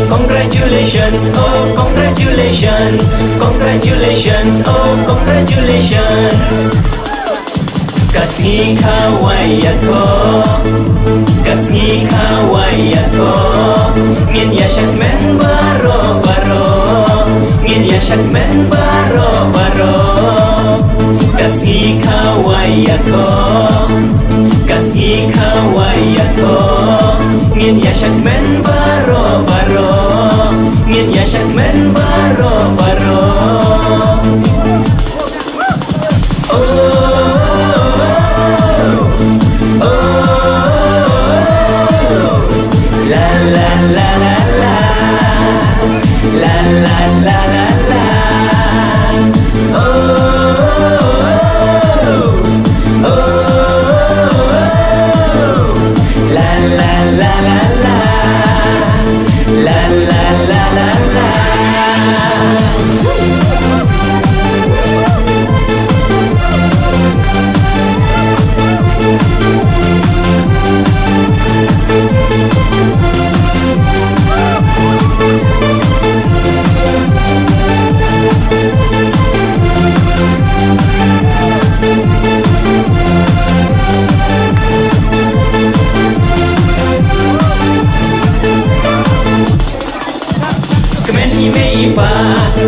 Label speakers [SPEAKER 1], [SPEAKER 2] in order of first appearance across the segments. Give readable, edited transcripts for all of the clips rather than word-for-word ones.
[SPEAKER 1] Congratulations, oh congratulations, congratulations, oh congratulations. Kasih kawayato, kasih kawayato. Ngin yashak men baro baro, ngin yashak men baro baro. Kasih kawayato, kasih kawayato. Ngin yashak men baro baro, ngin yashak men baro baro.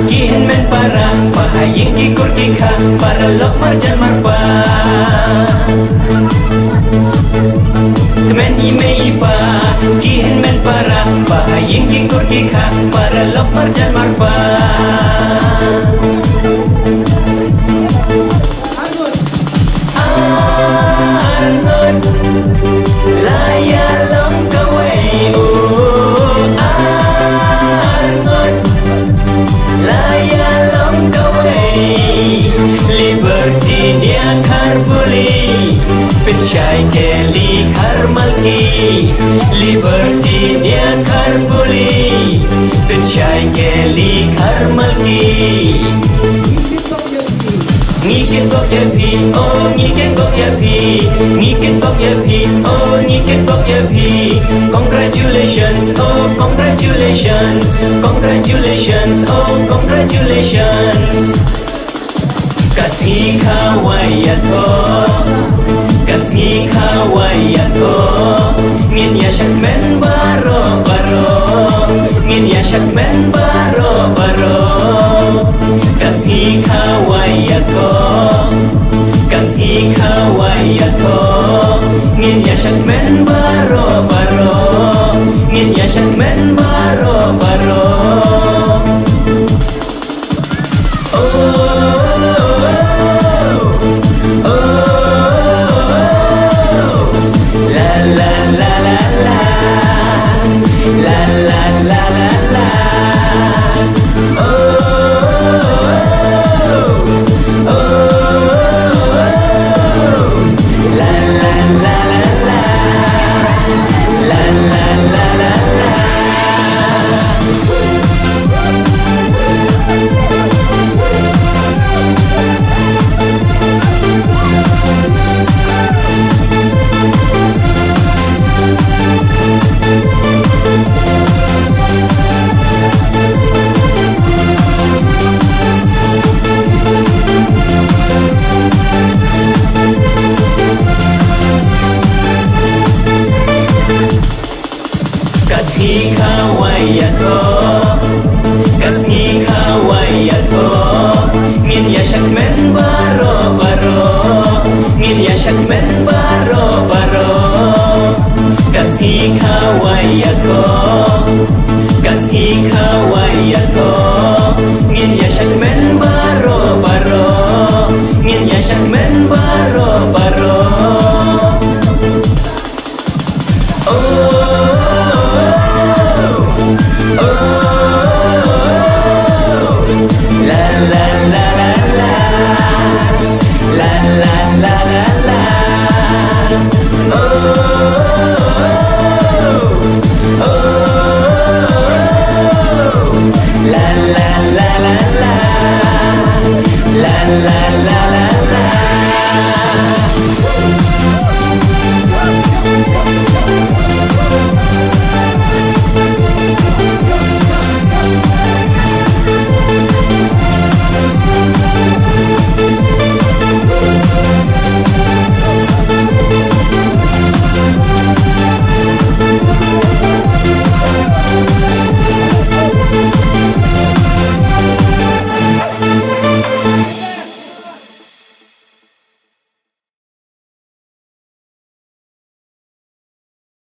[SPEAKER 1] Kihin men para pahaying kikur kikha para lok marjan marpa. Temen ime ipa kihin men para pahaying kikur kikha para lok marjan marpa. Angon laya long kawai laya long kawai liberty dia karbuli penchai keli karmalki liberty dia karbuli penchai keli karmalki. Ngiken kok ya pi, oh ngiken kok ya pi, ngiken kok ya pi, oh ngiken kok ya pi. Congratulations, oh congratulations, congratulations, oh congratulations. Kasih kawayato, kasih kawayato. Ngin yashak men baro baro, ngin yashak men baro baro. Kasih kawayato, kasih kawayato. Ngin yashak men baro baro, ngin yashak men baro baro. syak men baro kasih kawayako ngin ya syak men baro ngin ya syak men baro